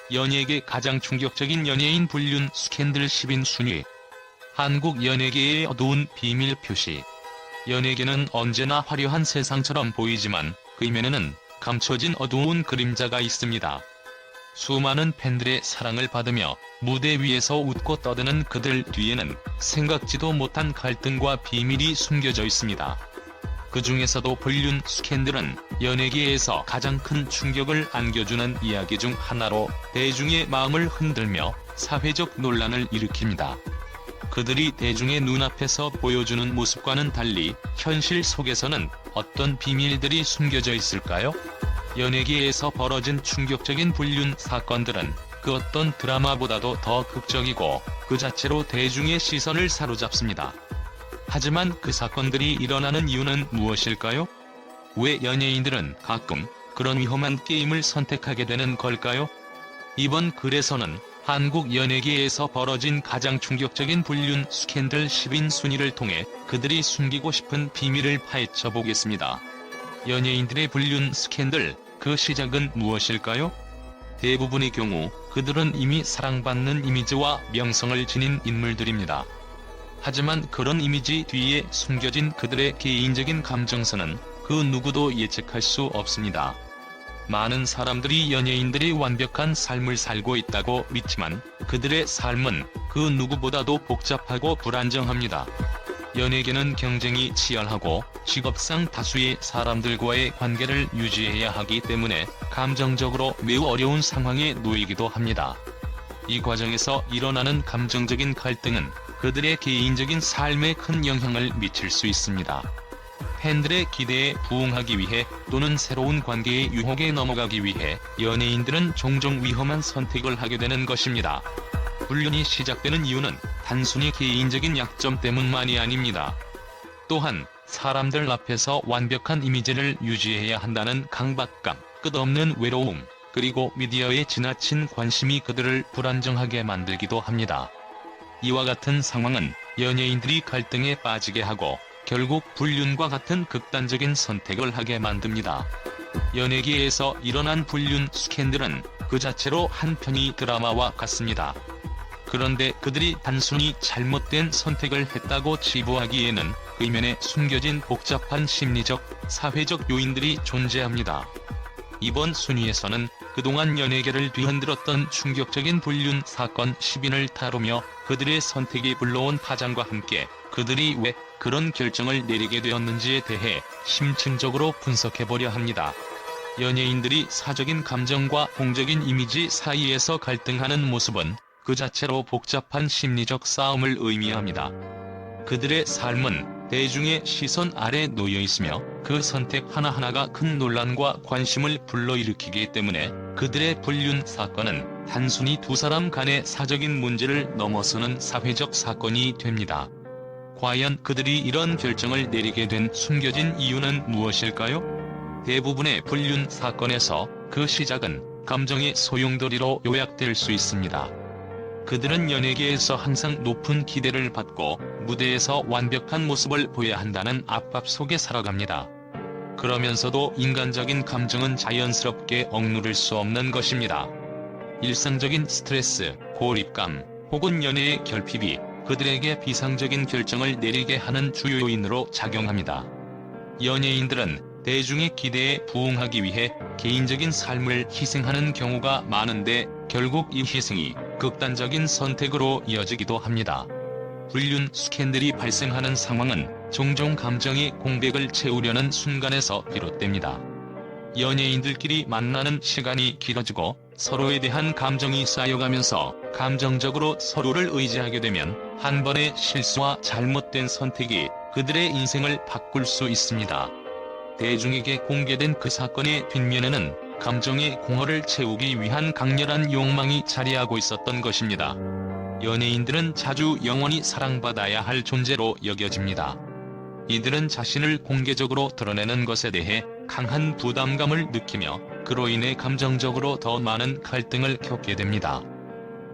연예계 가장 충격적인 연예인 불륜 스캔들 10인 순위. 한국 연예계의 어두운 비밀 표시. 연예계는 언제나 화려한 세상처럼 보이지만 그 이면에는 감춰진 어두운 그림자가 있습니다. 수많은 팬들의 사랑을 받으며 무대 위에서 웃고 떠드는 그들 뒤에는 생각지도 못한 갈등과 비밀이 숨겨져 있습니다. 그 중에서도 불륜 스캔들은 연예계에서 가장 큰 충격을 안겨주는 이야기 중 하나로 대중의 마음을 흔들며 사회적 논란을 일으킵니다. 그들이 대중의 눈앞에서 보여주는 모습과는 달리 현실 속에서는 어떤 비밀들이 숨겨져 있을까요? 연예계에서 벌어진 충격적인 불륜 사건들은 그 어떤 드라마보다도 더 극적이고 그 자체로 대중의 시선을 사로잡습니다. 하지만 그 사건들이 일어나는 이유는 무엇일까요? 왜 연예인들은 가끔 그런 위험한 게임을 선택하게 되는 걸까요? 이번 글에서는 한국 연예계에서 벌어진 가장 충격적인 불륜 스캔들 10인 순위를 통해 그들이 숨기고 싶은 비밀을 파헤쳐 보겠습니다. 연예인들의 불륜 스캔들, 그 시작은 무엇일까요? 대부분의 경우 그들은 이미 사랑받는 이미지와 명성을 지닌 인물들입니다. 하지만 그런 이미지 뒤에 숨겨진 그들의 개인적인 감정선은 그 누구도 예측할 수 없습니다. 많은 사람들이 연예인들이 완벽한 삶을 살고 있다고 믿지만 그들의 삶은 그 누구보다도 복잡하고 불안정합니다. 연예계는 경쟁이 치열하고 직업상 다수의 사람들과의 관계를 유지해야 하기 때문에 감정적으로 매우 어려운 상황에 놓이기도 합니다. 이 과정에서 일어나는 감정적인 갈등은 그들의 개인적인 삶에 큰 영향을 미칠 수 있습니다. 팬들의 기대에 부응하기 위해 또는 새로운 관계의 유혹에 넘어가기 위해 연예인들은 종종 위험한 선택을 하게 되는 것입니다. 불륜이 시작되는 이유는 단순히 개인적인 약점 때문만이 아닙니다. 또한 사람들 앞에서 완벽한 이미지를 유지해야 한다는 강박감, 끝없는 외로움, 그리고 미디어의 지나친 관심이 그들을 불안정하게 만들기도 합니다. 이와 같은 상황은 연예인들이 갈등에 빠지게 하고 결국 불륜과 같은 극단적인 선택을 하게 만듭니다. 연예계에서 일어난 불륜 스캔들은 그 자체로 한편의 드라마와 같습니다. 그런데 그들이 단순히 잘못된 선택을 했다고 치부하기에는 그 이면에 숨겨진 복잡한 심리적, 사회적 요인들이 존재합니다. 이번 순위에서는 그동안 연예계를 뒤흔들었던 충격적인 불륜 사건 10인을 다루며 그들의 선택이 불러온 파장과 함께 그들이 왜 그런 결정을 내리게 되었는지에 대해 심층적으로 분석해보려 합니다. 연예인들이 사적인 감정과 공적인 이미지 사이에서 갈등하는 모습은 그 자체로 복잡한 심리적 싸움을 의미합니다. 그들의 삶은 대중의 시선 아래 놓여 있으며 그 선택 하나하나가 큰 논란과 관심을 불러일으키기 때문에 그들의 불륜 사건은 단순히 두 사람 간의 사적인 문제를 넘어서는 사회적 사건이 됩니다. 과연 그들이 이런 결정을 내리게 된 숨겨진 이유는 무엇일까요? 대부분의 불륜 사건에서 그 시작은 감정의 소용돌이로 요약될 수 있습니다. 그들은 연예계에서 항상 높은 기대를 받고 무대에서 완벽한 모습을 보여야 한다는 압박 속에 살아갑니다. 그러면서도 인간적인 감정은 자연스럽게 억누를 수 없는 것입니다. 일상적인 스트레스, 고립감, 혹은 연예의 결핍이 그들에게 비상적인 결정을 내리게 하는 주요 요인으로 작용합니다. 연예인들은 대중의 기대에 부응하기 위해 개인적인 삶을 희생하는 경우가 많은데 결국 이 희생이 극단적인 선택으로 이어지기도 합니다. 불륜 스캔들이 발생하는 상황은 종종 감정의 공백을 채우려는 순간에서 비롯됩니다. 연예인들끼리 만나는 시간이 길어지고 서로에 대한 감정이 쌓여가면서 감정적으로 서로를 의지하게 되면 한 번의 실수와 잘못된 선택이 그들의 인생을 바꿀 수 있습니다. 대중에게 공개된 그 사건의 뒷면에는 감정의 공허를 채우기 위한 강렬한 욕망이 자리하고 있었던 것입니다. 연예인들은 자주 영원히 사랑받아야 할 존재로 여겨집니다. 이들은 자신을 공개적으로 드러내는 것에 대해 강한 부담감을 느끼며 그로 인해 감정적으로 더 많은 갈등을 겪게 됩니다.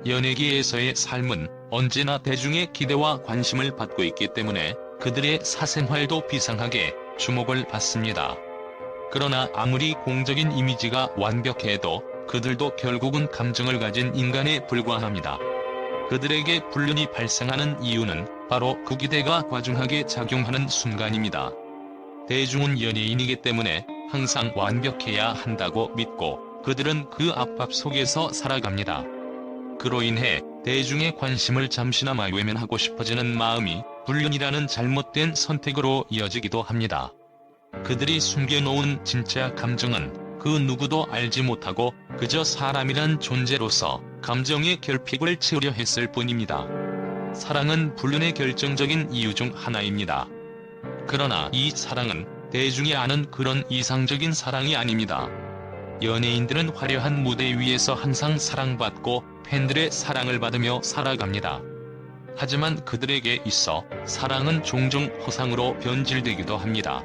연예계에서의 삶은 언제나 대중의 기대와 관심을 받고 있기 때문에 그들의 사생활도 비상하게 주목을 받습니다. 그러나 아무리 공적인 이미지가 완벽해도 그들도 결국은 감정을 가진 인간에 불과합니다. 그들에게 불륜이 발생하는 이유는 바로 그 기대가 과중하게 작용하는 순간입니다. 대중은 연예인이기 때문에 항상 완벽해야 한다고 믿고 그들은 그 압박 속에서 살아갑니다. 그로 인해 대중의 관심을 잠시나마 외면하고 싶어지는 마음이 불륜이라는 잘못된 선택으로 이어지기도 합니다. 그들이 숨겨놓은 진짜 감정은 그 누구도 알지 못하고 그저 사람이란 존재로서 감정의 결핍을 채우려 했을 뿐입니다. 사랑은 불륜의 결정적인 이유 중 하나입니다. 그러나 이 사랑은 대중이 아는 그런 이상적인 사랑이 아닙니다. 연예인들은 화려한 무대 위에서 항상 사랑받고 팬들의 사랑을 받으며 살아갑니다. 하지만 그들에게 있어 사랑은 종종 허상으로 변질되기도 합니다.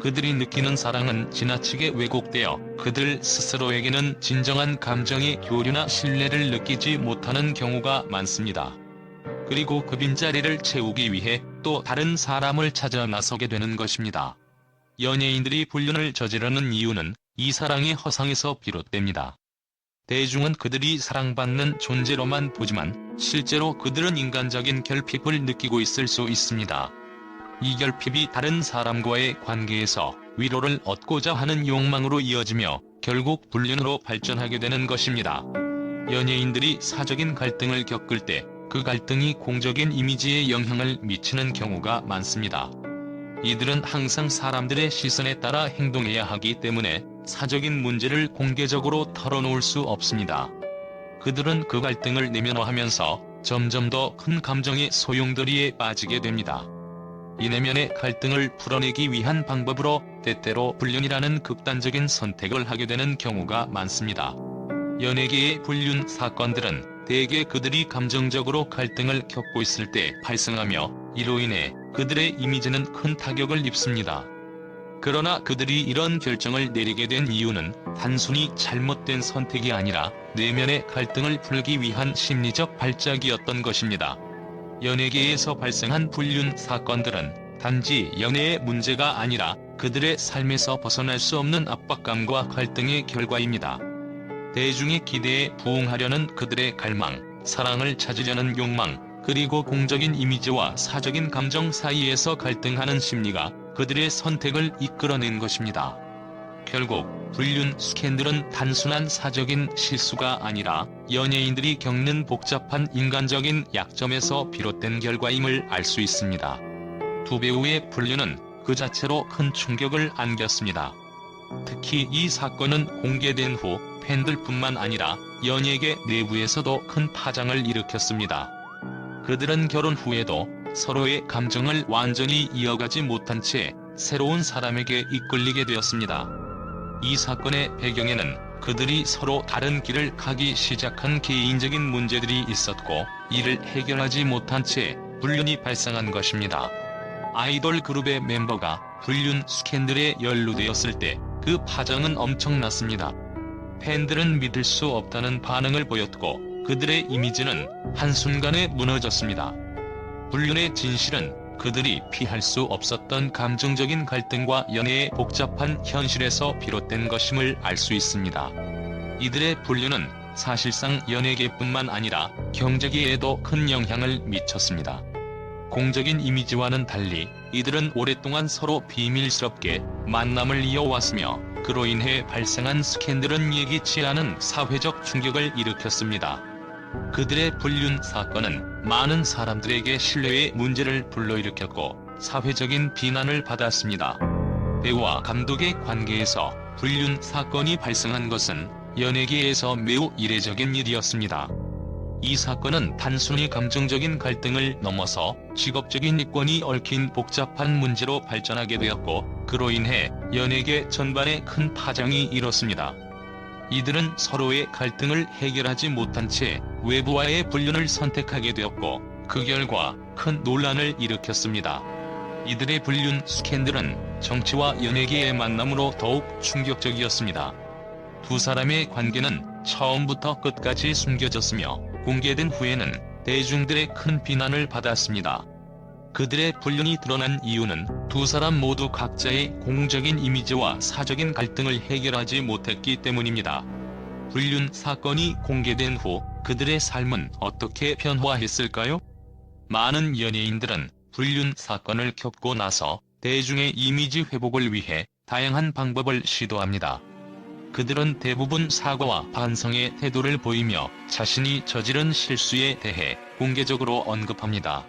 그들이 느끼는 사랑은 지나치게 왜곡되어 그들 스스로에게는 진정한 감정의 교류나 신뢰를 느끼지 못하는 경우가 많습니다. 그리고 그 빈자리를 채우기 위해 또 다른 사람을 찾아 나서게 되는 것입니다. 연예인들이 불륜을 저지르는 이유는 이 사랑의 허상에서 비롯됩니다. 대중은 그들이 사랑받는 존재로만 보지만 실제로 그들은 인간적인 결핍을 느끼고 있을 수 있습니다. 이 결핍이 다른 사람과의 관계에서 위로를 얻고자 하는 욕망으로 이어지며 결국 불륜으로 발전하게 되는 것입니다. 연예인들이 사적인 갈등을 겪을 때 그 갈등이 공적인 이미지에 영향을 미치는 경우가 많습니다. 이들은 항상 사람들의 시선에 따라 행동해야 하기 때문에 사적인 문제를 공개적으로 털어놓을 수 없습니다. 그들은 그 갈등을 내면화하면서 점점 더 큰 감정의 소용돌이에 빠지게 됩니다. 이 내면의 갈등을 풀어내기 위한 방법으로 때때로 불륜이라는 극단적인 선택을 하게 되는 경우가 많습니다. 연예계의 불륜 사건들은 대개 그들이 감정적으로 갈등을 겪고 있을 때 발생하며 이로 인해 그들의 이미지는 큰 타격을 입습니다. 그러나 그들이 이런 결정을 내리게 된 이유는 단순히 잘못된 선택이 아니라 내면의 갈등을 풀기 위한 심리적 발작이었던 것입니다. 연예계에서 발생한 불륜 사건들은 단지 연애의 문제가 아니라 그들의 삶에서 벗어날 수 없는 압박감과 갈등의 결과입니다. 대중의 기대에 부응하려는 그들의 갈망, 사랑을 찾으려는 욕망, 그리고 공적인 이미지와 사적인 감정 사이에서 갈등하는 심리가 그들의 선택을 이끌어낸 것입니다. 결국 불륜 스캔들은 단순한 사적인 실수가 아니라 연예인들이 겪는 복잡한 인간적인 약점에서 비롯된 결과임을 알 수 있습니다. 두 배우의 불륜은 그 자체로 큰 충격을 안겼습니다. 특히 이 사건은 공개된 후 팬들뿐만 아니라 연예계 내부에서도 큰 파장을 일으켰습니다. 그들은 결혼 후에도 서로의 감정을 완전히 이어가지 못한 채 새로운 사람에게 이끌리게 되었습니다. 이 사건의 배경에는 그들이 서로 다른 길을 가기 시작한 개인적인 문제들이 있었고 이를 해결하지 못한 채 불륜이 발생한 것입니다. 아이돌 그룹의 멤버가 불륜 스캔들에 연루되었을 때 그 파장은 엄청났습니다. 팬들은 믿을 수 없다는 반응을 보였고 그들의 이미지는 한순간에 무너졌습니다. 불륜의 진실은 그들이 피할 수 없었던 감정적인 갈등과 연애의 복잡한 현실에서 비롯된 것임을 알 수 있습니다. 이들의 불륜은 사실상 연예계뿐만 아니라 경제계에도 큰 영향을 미쳤습니다. 공적인 이미지와는 달리 이들은 오랫동안 서로 비밀스럽게 만남을 이어왔으며 그로 인해 발생한 스캔들은 예기치 않은 사회적 충격을 일으켰습니다. 그들의 불륜 사건은 많은 사람들에게 신뢰의 문제를 불러일으켰고 사회적인 비난을 받았습니다. 배우와 감독의 관계에서 불륜 사건이 발생한 것은 연예계에서 매우 이례적인 일이었습니다. 이 사건은 단순히 감정적인 갈등을 넘어서 직업적인 이권이 얽힌 복잡한 문제로 발전하게 되었고 그로 인해 연예계 전반에 큰 파장이 일었습니다. 이들은 서로의 갈등을 해결하지 못한 채 외부와의 불륜을 선택하게 되었고 그 결과 큰 논란을 일으켰습니다. 이들의 불륜 스캔들은 정치와 연예계의 만남으로 더욱 충격적이었습니다. 두 사람의 관계는 처음부터 끝까지 숨겨졌으며 공개된 후에는 대중들의 큰 비난을 받았습니다. 그들의 불륜이 드러난 이유는 두 사람 모두 각자의 공적인 이미지와 사적인 갈등을 해결하지 못했기 때문입니다. 불륜 사건이 공개된 후 그들의 삶은 어떻게 변화했을까요? 많은 연예인들은 불륜 사건을 겪고 나서 대중의 이미지 회복을 위해 다양한 방법을 시도합니다. 그들은 대부분 사과와 반성의 태도를 보이며 자신이 저지른 실수에 대해 공개적으로 언급합니다.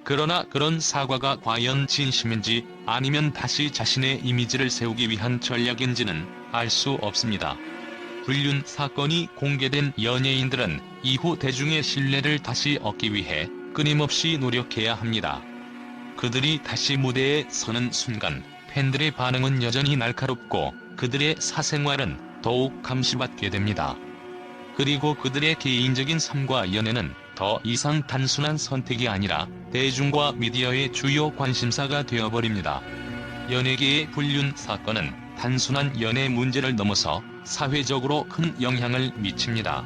그러나 그런 사과가 과연 진심인지 아니면 다시 자신의 이미지를 세우기 위한 전략인지는 알 수 없습니다. 불륜 사건이 공개된 연예인들은 이후 대중의 신뢰를 다시 얻기 위해 끊임없이 노력해야 합니다. 그들이 다시 무대에 서는 순간 팬들의 반응은 여전히 날카롭고 그들의 사생활은 더욱 감시받게 됩니다. 그리고 그들의 개인적인 삶과 연애는 더 이상 단순한 선택이 아니라 대중과 미디어의 주요 관심사가 되어버립니다. 연예계의 불륜 사건은 단순한 연애 문제를 넘어서 사회적으로 큰 영향을 미칩니다.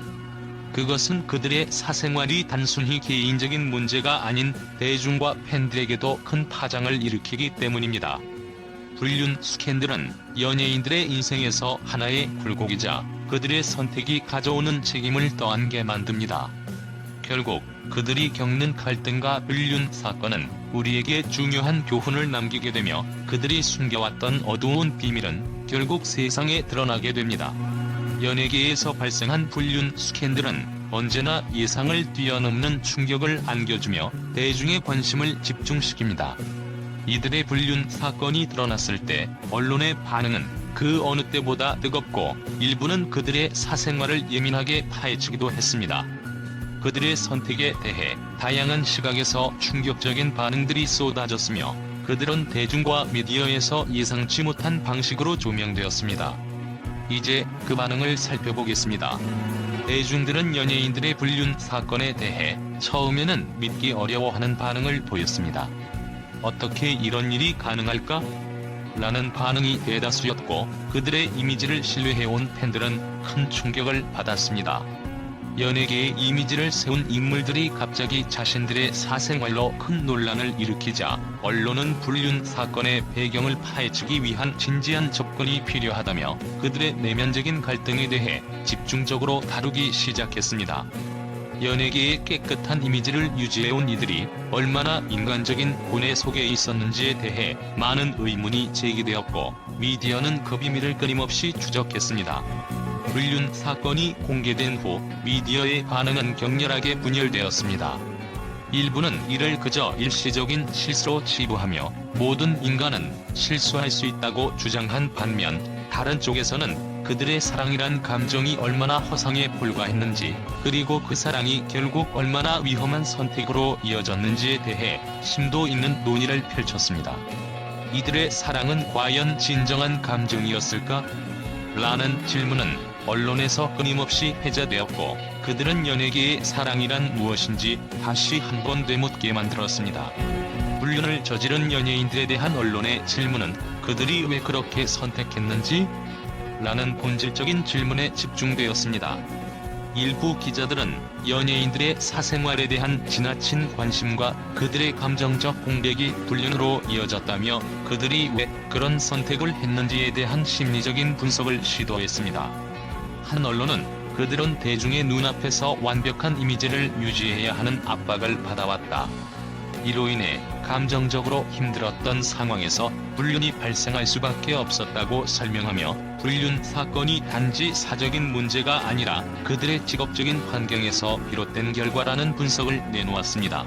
그것은 그들의 사생활이 단순히 개인적인 문제가 아닌 대중과 팬들에게도 큰 파장을 일으키기 때문입니다. 불륜 스캔들은 연예인들의 인생에서 하나의 굴곡이자 그들의 선택이 가져오는 책임을 떠안게 만듭니다. 결국 그들이 겪는 갈등과 불륜 사건은 우리에게 중요한 교훈을 남기게 되며 그들이 숨겨왔던 어두운 비밀은 결국 세상에 드러나게 됩니다. 연예계에서 발생한 불륜 스캔들은 언제나 예상을 뛰어넘는 충격을 안겨주며 대중의 관심을 집중시킵니다. 이들의 불륜 사건이 드러났을 때 언론의 반응은 그 어느 때보다 뜨겁고 일부는 그들의 사생활을 예민하게 파헤치기도 했습니다. 그들의 선택에 대해 다양한 시각에서 충격적인 반응들이 쏟아졌으며 그들은 대중과 미디어에서 예상치 못한 방식으로 조명되었습니다. 이제 그 반응을 살펴보겠습니다. 대중들은 연예인들의 불륜 사건에 대해 처음에는 믿기 어려워하는 반응을 보였습니다. 어떻게 이런 일이 가능할까? 라는 반응이 대다수였고 그들의 이미지를 신뢰해온 팬들은 큰 충격을 받았습니다. 연예계의 이미지를 세운 인물들이 갑자기 자신들의 사생활로 큰 논란을 일으키자 언론은 불륜 사건의 배경을 파헤치기 위한 진지한 접근이 필요하다며 그들의 내면적인 갈등에 대해 집중적으로 다루기 시작했습니다. 연예계의 깨끗한 이미지를 유지해온 이들이 얼마나 인간적인 고뇌 속에 있었는지에 대해 많은 의문이 제기되었고 미디어는 그 비밀을 끊임없이 추적했습니다. 불륜 사건이 공개된 후 미디어의 반응은 격렬하게 분열되었습니다. 일부는 이를 그저 일시적인 실수로 치부하며 모든 인간은 실수할 수 있다고 주장한 반면 다른 쪽에서는 그들의 사랑이란 감정이 얼마나 허상에 불과했는지 그리고 그 사랑이 결국 얼마나 위험한 선택으로 이어졌는지에 대해 심도 있는 논의를 펼쳤습니다. 이들의 사랑은 과연 진정한 감정이었을까? 라는 질문은 언론에서 끊임없이 회자되었고 그들은 연예계의 사랑이란 무엇인지 다시 한번 되묻게 만들었습니다. 불륜을 저지른 연예인들에 대한 언론의 질문은 그들이 왜 그렇게 선택했는지? 라는 본질적인 질문에 집중되었습니다. 일부 기자들은 연예인들의 사생활에 대한 지나친 관심과 그들의 감정적 공백이 불륜으로 이어졌다며 그들이 왜 그런 선택을 했는지에 대한 심리적인 분석을 시도했습니다. 한 언론은 그들은 대중의 눈앞에서 완벽한 이미지를 유지해야 하는 압박을 받아왔다. 이로 인해 감정적으로 힘들었던 상황에서 불륜이 발생할 수밖에 없었다고 설명하며 불륜 사건이 단지 사적인 문제가 아니라 그들의 직업적인 환경에서 비롯된 결과라는 분석을 내놓았습니다.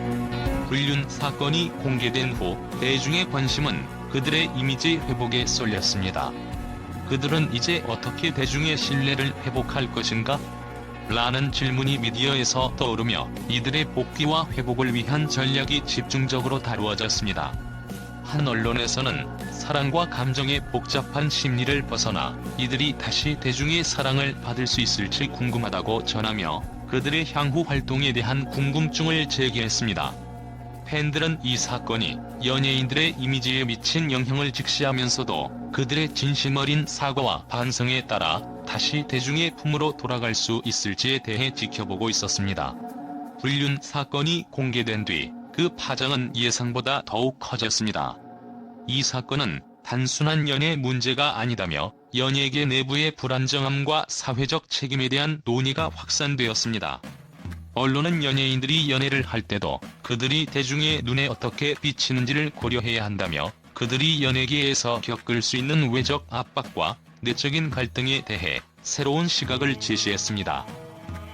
불륜 사건이 공개된 후 대중의 관심은 그들의 이미지 회복에 쏠렸습니다. 그들은 이제 어떻게 대중의 신뢰를 회복할 것인가? 라는 질문이 미디어에서 떠오르며 이들의 복귀와 회복을 위한 전략이 집중적으로 다루어졌습니다. 한 언론에서는 사랑과 감정의 복잡한 심리를 벗어나 이들이 다시 대중의 사랑을 받을 수 있을지 궁금하다고 전하며 그들의 향후 활동에 대한 궁금증을 제기했습니다. 팬들은 이 사건이 연예인들의 이미지에 미친 영향을 직시하면서도 그들의 진심 어린 사과와 반성에 따라 다시 대중의 품으로 돌아갈 수 있을지에 대해 지켜보고 있었습니다. 불륜 사건이 공개된 뒤 그 파장은 예상보다 더욱 커졌습니다. 이 사건은 단순한 연애 문제가 아니다며 연예계 내부의 불안정함과 사회적 책임에 대한 논의가 확산되었습니다. 언론은 연예인들이 연애를 할 때도 그들이 대중의 눈에 어떻게 비치는지를 고려해야 한다며 그들이 연예계에서 겪을 수 있는 외적 압박과 내적인 갈등에 대해 새로운 시각을 제시했습니다.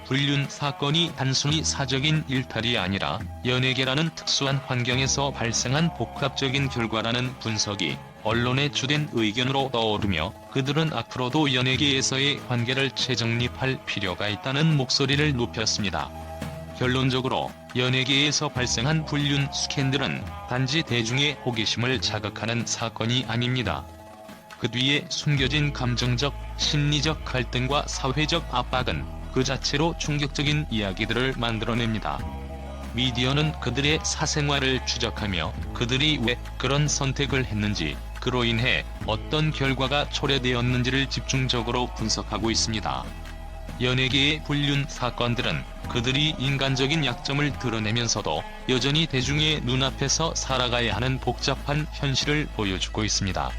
불륜 사건이 단순히 사적인 일탈이 아니라 연예계라는 특수한 환경에서 발생한 복합적인 결과라는 분석이 언론의 주된 의견으로 떠오르며, 그들은 앞으로도 연예계에서의 관계를 재정립할 필요가 있다는 목소리를 높였습니다. 결론적으로 연예계에서 발생한 불륜 스캔들은 단지 대중의 호기심을 자극하는 사건이 아닙니다. 그 뒤에 숨겨진 감정적, 심리적 갈등과 사회적 압박은 그 자체로 충격적인 이야기들을 만들어냅니다. 미디어는 그들의 사생활을 추적하며 그들이 왜 그런 선택을 했는지, 그로 인해 어떤 결과가 초래되었는지를 집중적으로 분석하고 있습니다. 연예계의 불륜 사건들은 그들이 인간적인 약점을 드러내면서도 여전히 대중의 눈앞에서 살아가야 하는 복잡한 현실을 보여주고 있습니다.